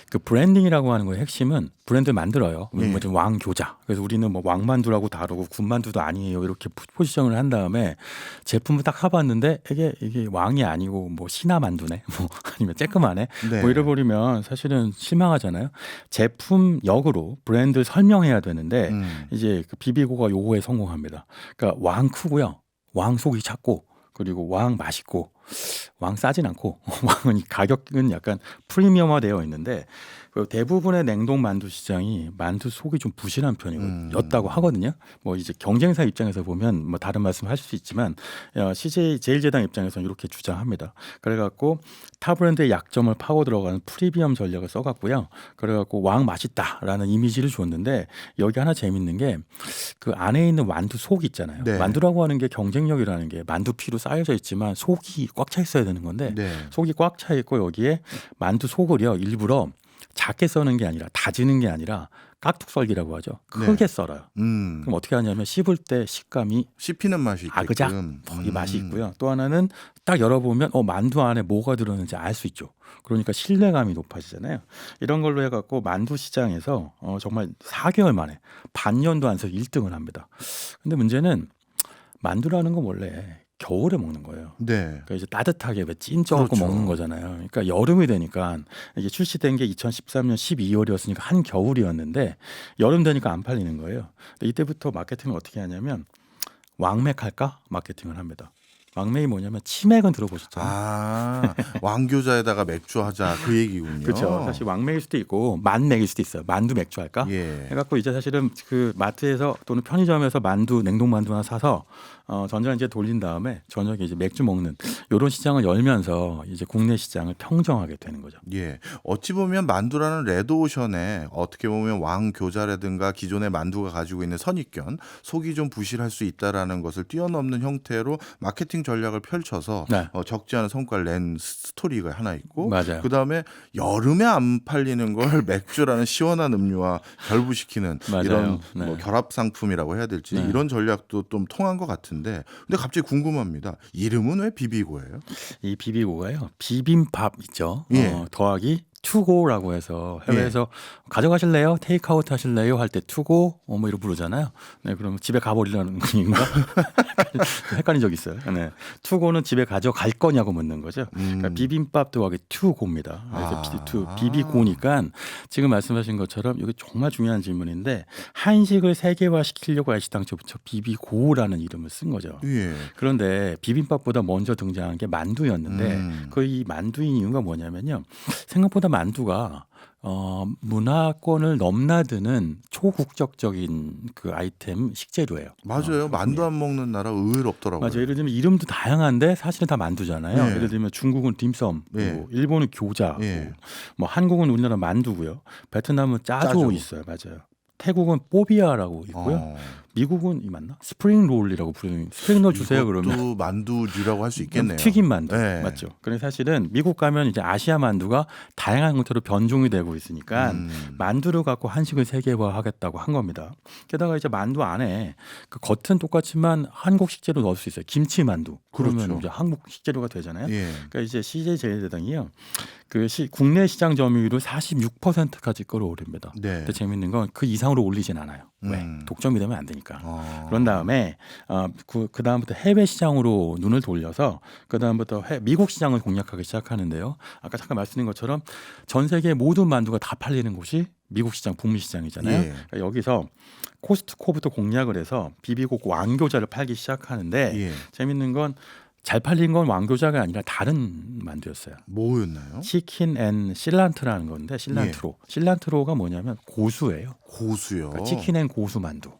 Speaker 3: 그 브랜딩이라고 하는 거의 핵심은 브랜드 만들어요.
Speaker 1: 예.
Speaker 3: 뭐 왕교자. 그래서 우리는 뭐 왕만두라고 다루고 군만두도 아니에요. 이렇게 포지션을 한 다음에 제품을 딱 해봤는데 이게 왕이 아니고 뭐 신화만두네, 뭐 아니면 쬐끄만해,
Speaker 1: 네.
Speaker 3: 뭐 이래버리면 사실은 실망하잖아요. 제품 역으로 브랜드를 설명해야 되는데 이제 그 비비고가 요거에 성공합니다. 그러니까 왕 크고요, 왕 속이 작고, 그리고 왕 맛있고, 왕 싸진 않고 왕은 가격은 약간 프리미엄화되어 있는데 그 대부분의 냉동 만두 시장이 만두 속이 좀 부실한 편이었다고 하거든요. 뭐 이제 경쟁사 입장에서 보면 뭐 다른 말씀 하실 수 있지만 CJ 제일제당 입장에서는 이렇게 주장합니다. 그래갖고 타 브랜드의 약점을 파고 들어가는 프리미엄 전략을 써갖고요. 그래갖고 왕 맛있다라는 이미지를 줬는데 여기 하나 재밌는 게 그 안에 있는 만두 속 있잖아요.
Speaker 1: 네.
Speaker 3: 만두라고 하는 게 경쟁력이라는 게 만두 피로 쌓여져 있지만 속이 꽉 차 있어야 되는 건데
Speaker 1: 네.
Speaker 3: 속이 꽉 차 있고 여기에 만두 속을요 일부러 작게 써는 게 아니라 다지는 게 아니라 깍둑썰기라고 하죠. 크게
Speaker 1: 네.
Speaker 3: 썰어요. 그럼 어떻게 하냐면 씹을 때 식감이
Speaker 1: 씹히는 맛이 있게끔.
Speaker 3: 아그작 이 맛이 있고요. 또 하나는 딱 열어보면 만두 안에 뭐가 들어있는지 알 수 있죠. 그러니까 신뢰감이 높아지잖아요. 이런 걸로 해갖고 만두 시장에서 정말 4개월 만에 반년도 안 써서 1등을 합니다. 근데 문제는 만두라는 건 원래 겨울에 먹는 거예요.
Speaker 1: 네.
Speaker 3: 그러니까 이제 따뜻하게 왜 찐쪄갖고
Speaker 1: 그렇죠.
Speaker 3: 먹는 거잖아요. 그러니까 여름이 되니까 이게 출시된 게 2013년 12월이었으니까 한 겨울이었는데 여름 되니까 안 팔리는 거예요. 근데 이때부터 마케팅을 어떻게 하냐면 왕맥 할까 마케팅을 합니다. 왕맥이 뭐냐면 치맥은 들어보셨잖아요.
Speaker 1: 아, 왕교자에다가 맥주 하자 그 얘기군요.
Speaker 3: 그렇죠. 사실 왕맥일 수도 있고 만맥일 수도 있어요. 만두 맥주 할까?
Speaker 1: 예.
Speaker 3: 해갖고 이제 사실은 그 마트에서 또는 편의점에서 만두 냉동 만두 하나 사서 전자레인지에 돌린 다음에 저녁에 이제 맥주 먹는 이런 시장을 열면서 이제 국내 시장을 평정하게 되는 거죠.
Speaker 1: 예. 어찌 보면 만두라는 레드오션에 어떻게 보면 왕교자라든가 기존의 만두가 가지고 있는 선입견, 속이 좀 부실할 수 있다라는 것을 뛰어넘는 형태로 마케팅 전략을 펼쳐서
Speaker 3: 네.
Speaker 1: 적지 않은 성과를 낸 스토리가 하나 있고,
Speaker 3: 맞아요.
Speaker 1: 그다음에 여름에 안 팔리는 걸 맥주라는 시원한 음료와 결부시키는
Speaker 3: 맞아요.
Speaker 1: 이런
Speaker 3: 네.
Speaker 1: 뭐 결합 상품이라고 해야 될지
Speaker 3: 네.
Speaker 1: 이런 전략도 좀 통한 것 같은데, 근데 갑자기 궁금합니다. 이름은 왜 비비고예요?
Speaker 3: 이 비비고가요. 비빔밥 있죠.
Speaker 1: 예.
Speaker 3: 더하기 투고라고 해서 해외에서 가져가실래요? 테이크아웃 하실래요? 할 때 투고 뭐 이렇게 부르잖아요. 네, 그러면 집에 가버리라는 건가? 헷갈린 적 있어요. 네, 투고는 집에 가져갈 거냐고 묻는 거죠. 그러니까 비빔밥 더하기 투고입니다. 그래서 비비고니까 지금 말씀하신 것처럼 이게 정말 중요한 질문인데 한식을 세계화 시키려고 애시당초부터 비비고라는 이름을 쓴 거죠.
Speaker 1: 예.
Speaker 3: 그런데 비빔밥보다 먼저 등장한 게 만두였는데 그 이 만두인 이유가 뭐냐면요. 생각보다 만두가 문화권을 넘나드는 초국적적인 그 아이템 식재료예요.
Speaker 1: 맞아요. 만두 안 먹는 나라 의외로 없더라고요.
Speaker 3: 맞아요. 예를 들면 이름도 다양한데 사실은 다 만두잖아요.
Speaker 1: 예.
Speaker 3: 예를 들면 중국은 딤섬,
Speaker 1: 예.
Speaker 3: 뭐 일본은 교자,
Speaker 1: 예.
Speaker 3: 뭐 한국은 우리나라 만두고요. 베트남은 짜조
Speaker 1: 짜조.
Speaker 3: 있어요. 맞아요. 태국은 뽀비아라고 있고요. 미국은 이 맞나? 스프링 롤이라고 부르는 스프링 롤 주세요 그러면
Speaker 1: 이것도 만두류라고 할 수 있겠네요.
Speaker 3: 튀김 만두
Speaker 1: 네.
Speaker 3: 맞죠? 그래서 사실은 미국 가면 이제 아시아 만두가 다양한 형태로 변종이 되고 있으니까 만두를 갖고 한식을 세계화하겠다고 한 겁니다. 게다가 이제 만두 안에 그 겉은 똑같지만 한국 식재료 넣을 수 있어요. 김치 만두. 그러면
Speaker 1: 그렇죠.
Speaker 3: 이제 한국 식재료가 되잖아요.
Speaker 1: 예.
Speaker 3: 그러니까 이제 CJ 제일제당이요. 국내 시장 점유율을 46%까지 끌어올립니다.
Speaker 1: 네.
Speaker 3: 근데 재밌는 건 그 이상으로 올리진 않아요. 왜? 독점이 되면 안 되니까. 그런 다음에 그 다음부터 해외 시장으로 눈을 돌려서 그 다음부터 미국 시장을 공략하기 시작하는데요. 아까 잠깐 말씀드린 것처럼 전 세계 모든 만두가 다 팔리는 곳이 미국 시장, 북미 시장이잖아요.
Speaker 1: 예.
Speaker 3: 그러니까 여기서 코스트코부터 공략을 해서 비비고 왕교자를 팔기 시작하는데
Speaker 1: 예.
Speaker 3: 재밌는 건 잘 팔린 건 왕교자가 아니라 다른 만두였어요.
Speaker 1: 뭐였나요?
Speaker 3: 치킨 앤 실란트라는 건데 실란트로가 뭐냐면 고수예요.
Speaker 1: 고수요.
Speaker 3: 그러니까 치킨 앤 고수 만두.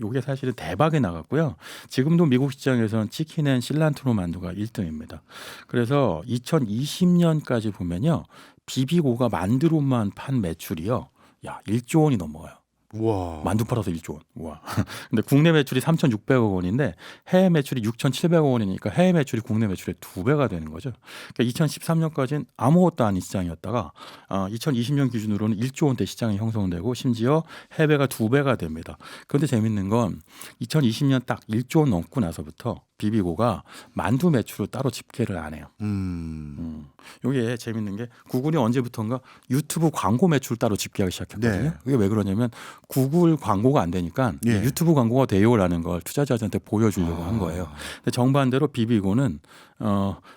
Speaker 3: 이게 사실은 대박이 나갔고요. 지금도 미국 시장에서는 치킨 앤 실란트로 만두가 1등입니다. 그래서 2020년까지 보면요. 비비고가 만두로만 판 매출이요. 1조 원이 넘어가요.
Speaker 1: 와.
Speaker 3: 만두 팔아서 1조 원. 와. 근데 국내 매출이 3,600억 원인데 해외 매출이 6,700억 원이니까 해외 매출이 국내 매출의 2배가 되는 거죠. 그러니까 2013년까지는 아무것도 아닌 시장이었다가 2020년 기준으로는 1조 원대 시장이 형성되고 심지어 해외가 2배가 됩니다. 그런데 재밌는 건 2020년 딱 1조 원 넘고 나서부터 비비고가 만두 매출을 따로 집계를 안 해요. 이게 재밌는 게 구글이 언제부턴가 유튜브 광고 매출 따로 집계하기 시작했거든요.
Speaker 1: 네.
Speaker 3: 그게 왜 그러냐면 구글 광고가 안 되니까
Speaker 1: 예.
Speaker 3: 유튜브 광고가 돼요라는 걸 투자자들한테 보여주려고 한 거예요. 근데 정반대로 비비고는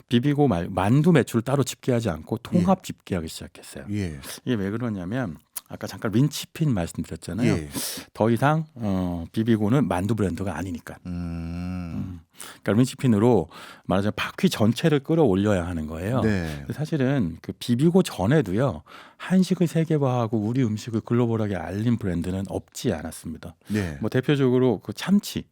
Speaker 3: 비비고 만두 매출을 따로 집계하지 않고 통합 집계하기 시작했어요.
Speaker 1: 예.
Speaker 3: 이게 왜 그러냐면 아까 잠깐 린치핀 말씀드렸잖아요.
Speaker 1: 예.
Speaker 3: 더 이상 비비고는 만두 브랜드가 아니니까. 그러니까 린치핀으로 말하자면 바퀴 전체를 끌어올려야 하는 거예요.
Speaker 1: 네.
Speaker 3: 근데 사실은 그 비비고 전에도요 한식을 세계화하고 우리 음식을 글로벌하게 알린 브랜드는 없지 않았습니다.
Speaker 1: 네.
Speaker 3: 뭐 대표적으로 그 참치.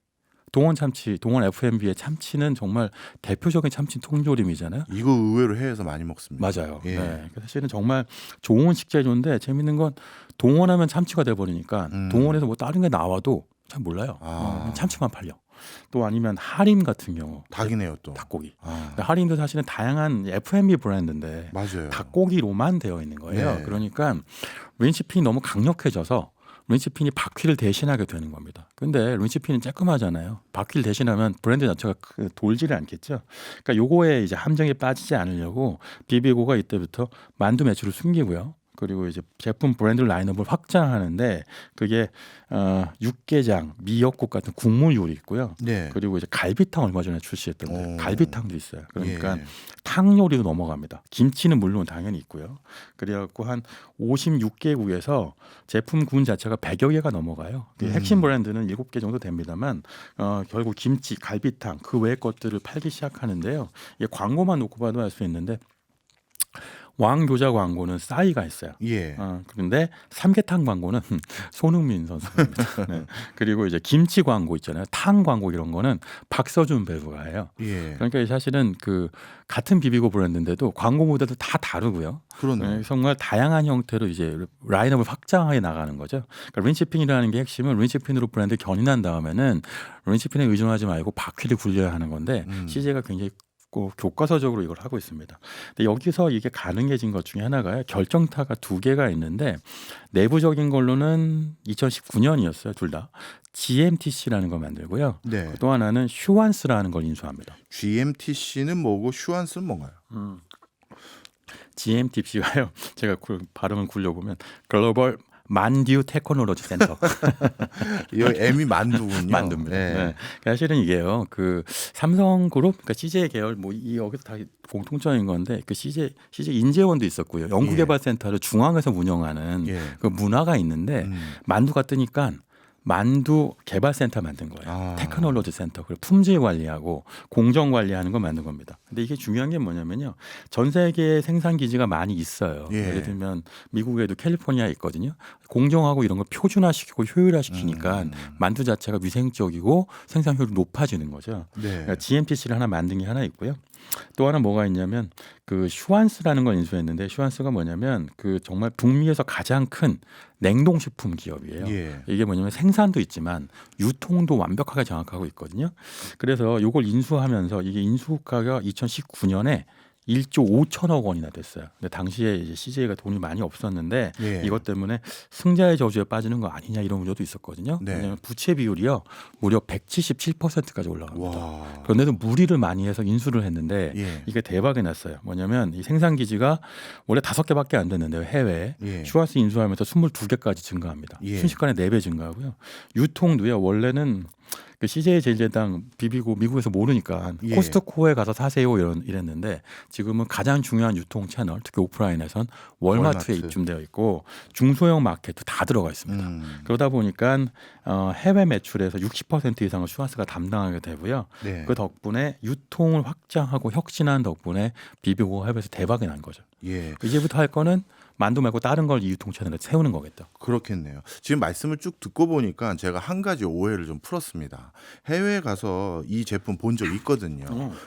Speaker 3: 동원 참치, 동원 F&B의 참치는 정말 대표적인 참치 통조림이잖아요.
Speaker 1: 이거 의외로 해외에서 많이 먹습니다.
Speaker 3: 맞아요.
Speaker 1: 예.
Speaker 3: 네. 사실은 정말 좋은 식재료인데 재밌는 건 동원하면 참치가 돼버리니까 동원에서 뭐 다른 게 나와도 잘 몰라요. 그냥 참치만 팔려. 또 아니면 하림 같은 경우
Speaker 1: 닭이네요 또.
Speaker 3: 닭고기. 하림도 사실은 다양한 F&B 브랜드인데
Speaker 1: 맞아요.
Speaker 3: 닭고기로만 되어 있는 거예요.
Speaker 1: 네.
Speaker 3: 그러니까 린치핀이 너무 강력해져서 린치핀이 바퀴를 대신하게 되는 겁니다. 근데 린치핀은 쬐끔하잖아요. 바퀴를 대신하면 브랜드 자체가 돌지를 않겠죠. 그러니까 요거에 이제 함정에 빠지지 않으려고 비비고가 이때부터 만두 매출을 숨기고요. 그리고 이제 제품 브랜드 라인업을 확장하는데 그게 육개장, 미역국 같은 국물 요리 있고요.
Speaker 1: 네.
Speaker 3: 그리고 이제 갈비탕 얼마 전에 출시했던데 갈비탕도 있어요. 그러니까
Speaker 1: 예.
Speaker 3: 탕 요리도 넘어갑니다. 김치는 물론 당연히 있고요. 그래갖고 한 56개국에서 제품 군 자체가 100여 개가 넘어가요. 핵심 브랜드는 7개 정도 됩니다만 결국 김치, 갈비탕 그 외의 것들을 팔기 시작하는데요. 이게 광고만 놓고 봐도 알 수 있는데 왕교자 광고는 싸이가 있어요.
Speaker 1: 예.
Speaker 3: 그런데 삼계탕 광고는 손흥민 선수입니다. 네. 그리고 이제 김치 광고 있잖아요. 탕 광고 이런 거는 박서준 배우가 해요.
Speaker 1: 예.
Speaker 3: 그러니까 사실은 그 같은 비비고 브랜드인데도 광고 모델도 다 다르고요.
Speaker 1: 그러네.
Speaker 3: 네, 정말 다양한 형태로 이제 라인업을 확장해 나가는 거죠. 그러니까 린치핀이라는 게 핵심은 린치핀으로 브랜드 견인한 다음에는 린치핀에 의존하지 말고 바퀴를 굴려야 하는 건데 CJ가 굉장히 교과서적으로 이걸 하고 있습니다. 근데 여기서 이게 가능해진 것 중에 하나가 결정타가 2개가 있는데 내부적인 걸로는 2019년이었어요. 둘 다. GMTC라는 걸 만들고요.
Speaker 1: 네.
Speaker 3: 또 하나는 슈완스라는 걸 인수합니다.
Speaker 1: GMTC는 뭐고 슈완스는 뭔가요?
Speaker 3: GMTC가요. 제가 발음을 굴려보면 글로벌 만듀 테크놀로지 센터.
Speaker 1: 이 M이 만두군요.
Speaker 3: 만두입니다.
Speaker 1: 네.
Speaker 3: 네. 사실은 이게요. 그 삼성그룹, 그러니까 CJ 계열 뭐 여기서 다 공통점인 건데 그 CJ 인재원도 있었고요. 연구개발센터를 중앙에서 운영하는
Speaker 1: 예.
Speaker 3: 그 문화가 있는데 만두가 뜨니까 만두 개발센터 만든 거예요. 테크놀로지 센터. 그리고 품질 관리하고 공정 관리하는 걸 만든 겁니다. 근데 이게 중요한 게 뭐냐면요. 전 세계에 생산 기지가 많이 있어요.
Speaker 1: 예.
Speaker 3: 예를 들면 미국에도 캘리포니아에 있거든요. 공정하고 이런 걸 표준화시키고 효율화시키니까 만두 자체가 위생적이고 생산 효율이 높아지는 거죠.
Speaker 1: 네.
Speaker 3: 그러니까 GMTC를 하나 만든 게 하나 있고요. 또 하나 뭐가 있냐면 그 슈완스라는 걸 인수했는데 슈완스가 뭐냐면 그 정말 북미에서 가장 큰 냉동식품 기업이에요.
Speaker 1: 예.
Speaker 3: 이게 뭐냐면 생산도 있지만 유통도 완벽하게 장악하고 있거든요. 그래서 이걸 인수하면서 이게 인수가가 2019년에 1조 5천억 원이나 됐어요. 근데 당시에 이제 CJ가 돈이 많이 없었는데
Speaker 1: 예.
Speaker 3: 이것 때문에 승자의 저주에 빠지는 거 아니냐 이런 우려도 있었거든요.
Speaker 1: 네.
Speaker 3: 왜냐하면 부채 비율이요 무려 177%까지 올라갑니다.
Speaker 1: 와.
Speaker 3: 그런데도 무리를 많이 해서 인수를 했는데
Speaker 1: 예.
Speaker 3: 이게 대박이 났어요. 뭐냐면 이 생산 기지가 원래 5개밖에 안 됐는데요. 해외에
Speaker 1: 예.
Speaker 3: 슈완스 인수하면서 22개까지 증가합니다.
Speaker 1: 예.
Speaker 3: 순식간에 4배 증가하고요. 유통도요. 원래는 그 CJ 제일제당 비비고 미국에서 모르니까
Speaker 1: 예.
Speaker 3: 코스트코에 가서 사세요 이랬는데 지금은 가장 중요한 유통 채널 특히 오프라인에선 월마트에
Speaker 1: 월마트.
Speaker 3: 입점되어 있고 중소형 마켓도 다 들어가 있습니다. 그러다 보니까 해외 매출에서 60% 이상을 슈완스가 담당하게 되고요.
Speaker 1: 네.
Speaker 3: 그 덕분에 유통을 확장하고 혁신한 덕분에 비비고 해외에서 대박이 난 거죠.
Speaker 1: 예.
Speaker 3: 이제부터 할 거는 만두 말고 다른 걸 이 유통 채널에 세우는 거겠다.
Speaker 1: 그렇겠네요. 지금 말씀을 쭉 듣고 보니까 제가 한 가지 오해를 좀 풀었습니다. 해외에 가서 이 제품 본 적 있거든요.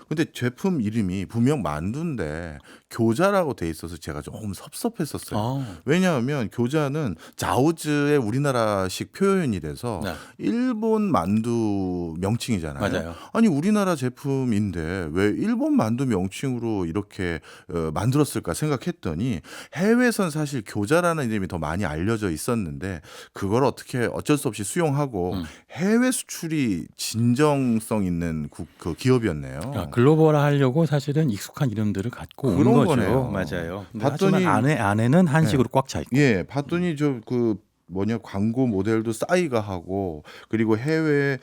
Speaker 1: 근데 제품 이름이 분명 만두인데 교자라고 돼 있어서 제가 조금 섭섭했었어요. 왜냐하면 교자는 자오즈의 우리나라식 표현이라서
Speaker 3: 네.
Speaker 1: 일본 만두 명칭이잖아요.
Speaker 3: 맞아요.
Speaker 1: 아니 우리나라 제품인데 왜 일본 만두 명칭으로 이렇게 만들었을까 생각했더니 해외에선 사실 교자라는 이름이 더 많이 알려져 있었는데 그걸 어떻게 어쩔 수 없이 수용하고 해외 수출이 진정성 있는 그 기업이었네요.
Speaker 3: 글로벌화 하려고 사실은 익숙한 이름들을 갖고 온
Speaker 1: 그런
Speaker 3: 거죠.
Speaker 1: 거네요.
Speaker 3: 맞아요. 근데
Speaker 1: 봤더니-
Speaker 3: 하지만 안에는 한식으로 꽉 차 있고.
Speaker 1: 예, 봤더니 저 그 뭐냐 광고 모델도 싸이가 하고 그리고 해외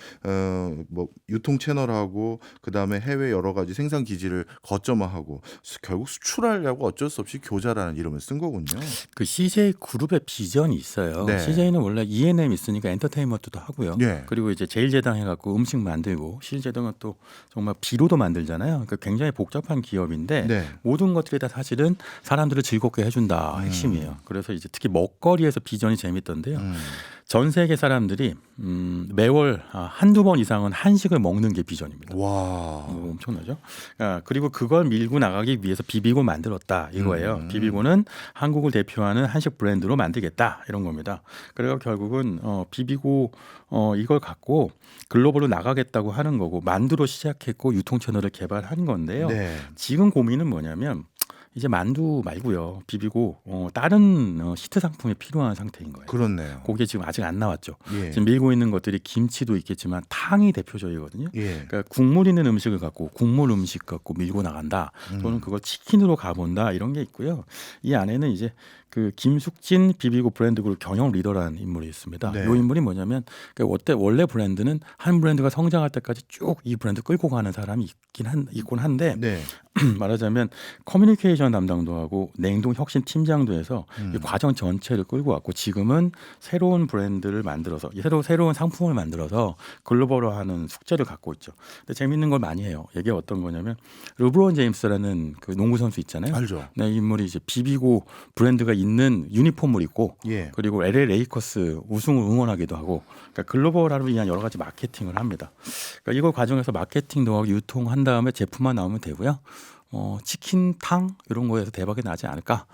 Speaker 1: 뭐 유통 채널하고 그다음에 해외 여러 가지 생산 기지를 거점화하고 결국 수출하려고 어쩔 수 없이 교자라는 이름을 쓴 거군요.
Speaker 3: 그 CJ 그룹의 비전이 있어요.
Speaker 1: 네.
Speaker 3: CJ는 원래 E&M 있으니까 엔터테인먼트도 하고요.
Speaker 1: 예.
Speaker 3: 그리고 이제 제일제당 해갖고 음식 만들고 CJ제당은 또 정말 비료도 만들잖아요. 그러니까 굉장히 복잡한 기업인데
Speaker 1: 네.
Speaker 3: 모든 것들이 다 사실은 사람들을 즐겁게 해준다 핵심이에요. 그래서 이제 특히 먹거리에서 비전이 재밌던데요. 전 세계 사람들이 매월 한두 번 이상은 한식을 먹는 게 비전입니다.
Speaker 1: 와.
Speaker 3: 엄청나죠? 그리고 그걸 밀고 나가기 위해서 비비고 만들었다 이거예요. 비비고는 한국을 대표하는 한식 브랜드로 만들겠다 이런 겁니다. 그래서 결국은 비비고 이걸 갖고 글로벌로 나가겠다고 하는 거고 만두로 시작했고 유통 채널을 개발한 건데요.
Speaker 1: 네.
Speaker 3: 지금 고민은 뭐냐면 이제 만두 말고요. 비비고 다른 히트 상품이 필요한 상태인 거예요.
Speaker 1: 그렇네요.
Speaker 3: 그게 지금 아직 안 나왔죠.
Speaker 1: 예.
Speaker 3: 지금 밀고 있는 것들이 김치도 있겠지만 탕이 대표적이거든요.
Speaker 1: 예.
Speaker 3: 그러니까 국물 있는 음식을 갖고 국물 음식 갖고 밀고 나간다. 또는 그걸 치킨으로 가본다 이런 게 있고요. 이 안에는 이제 그 김숙진 비비고 브랜드 그룹 경영 리더라는 인물이 있습니다.
Speaker 1: 네.
Speaker 3: 이 인물이 뭐냐면 원래 브랜드는 한 브랜드가 성장할 때까지 쭉 이 브랜드 끌고 가는 사람이 있긴 한데
Speaker 1: 네.
Speaker 3: 말하자면 커뮤니케이션 담당도 하고 냉동 혁신 팀장도 해서 이 과정 전체를 끌고 왔고 지금은 새로운 브랜드를 만들어서 새로운 상품을 만들어서 글로벌화하는 숙제를 갖고 있죠. 근데 재밌는 걸 많이 해요. 이게 어떤 거냐면 르브론 제임스라는 그 농구 선수 있잖아요.
Speaker 1: 알죠.
Speaker 3: 네, 이 인물이 이제 비비고 브랜드가 있는 유니폼을 입고
Speaker 1: 예.
Speaker 3: 그리고 LA 레이커스 우승을 응원하기도 하고 그러니까 글로벌화를 위한 여러 가지 마케팅을 합니다. 그러니까 이걸 과정에서 마케팅도 하고 유통한 다음에 제품만 나오면 되고요. 치킨, 탕 이런 거에서 대박이 나지 않을까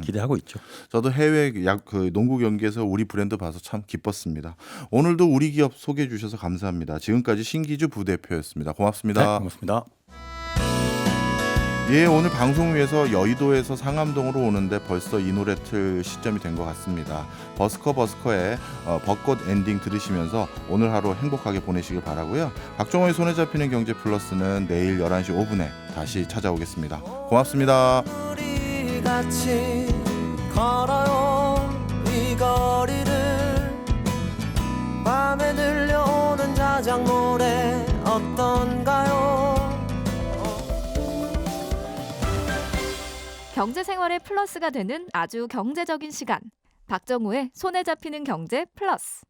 Speaker 3: 기대하고 있죠.
Speaker 1: 저도 해외 그 농구 경기에서 우리 브랜드 봐서 참 기뻤습니다. 오늘도 우리 기업 소개해 주셔서 감사합니다. 지금까지 신기주 부대표였습니다. 고맙습니다.
Speaker 3: 네, 고맙습니다.
Speaker 1: 예, 오늘 방송 위해서 여의도에서 상암동으로 오는데 벌써 이 노래 틀 시점이 된 것 같습니다. 버스커의 벚꽃 엔딩 들으시면서 오늘 하루 행복하게 보내시길 바라고요. 박종호의 손에 잡히는 경제 플러스는 내일 11시 5분에 다시 찾아오겠습니다. 고맙습니다.
Speaker 4: 우리 같이 걸어요 이 거리를 밤에 들려오는 자작 노래 어떤가요?
Speaker 5: 경제생활의 플러스가 되는 아주 경제적인 시간. 박정우의 손에 잡히는 경제 플러스.